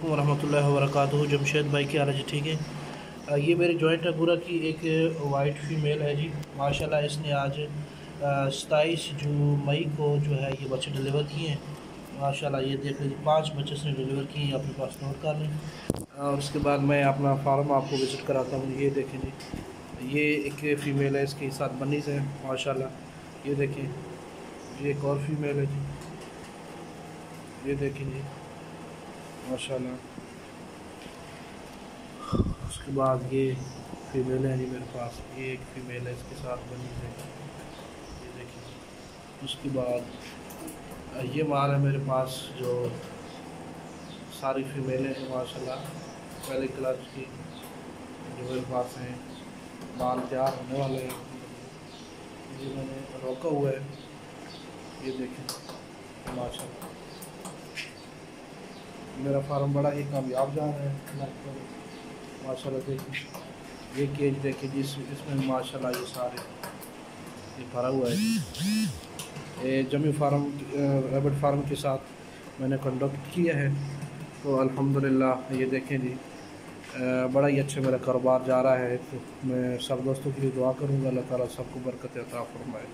वरहमतुल्लाहि वबरकातुहू। जमशेद भाई की हाल है जी? ठीक है। ये मेरे जॉइंट अगूरा की एक वाइट फ़ीमेल है जी। माशाल्लाह इसने आज 27 मई को जो है ये बच्चे डिलीवर किए हैं। माशाल्लाह ये देख लीजिए 5 बच्चे इसने डिलीवर किए हैं, अपने पास नोट कर लें। और उसके बाद मैं अपना फार्म आपको विज़िट कराता हूँ। ये देखें जी, ये एक फ़ीमेल है, इसके साथ बनीज़ है माशाल्लाह। ये देखें, ये एक और फीमेल है जी। ये देखें जी माशाल्लाह। उसके बाद ये फीमेल है जी मेरे पास, ये एक फ़ीमेल है, इसके साथ बनी है। ये देखिए। उसके बाद ये माल है मेरे पास, जो सारी फ़ीमेलें हैं माशाल्लाह, पहले क्लास की जो मेरे पास हैं। माल तैयार होने वाले हैं, ये मैंने रोका हुआ है। ये देखें माशाल्लाह, मेरा फार्म बड़ा ही कामयाब जा रहा है माशाल्लाह। देखिए ये केज देखिए जिस इसमें माशाल्लाह ये सारे ये भरा हुआ है। ये जमी फार्म रैबिट फार्म के साथ मैंने कंडक्ट किया है, तो अल्हम्दुलिल्लाह ये देखें जी बड़ा ही अच्छा मेरा कारोबार जा रहा है। तो मैं सब दोस्तों के लिए दुआ करूँगा, अल्लाह ताला सबको बरकत अता फरमाए।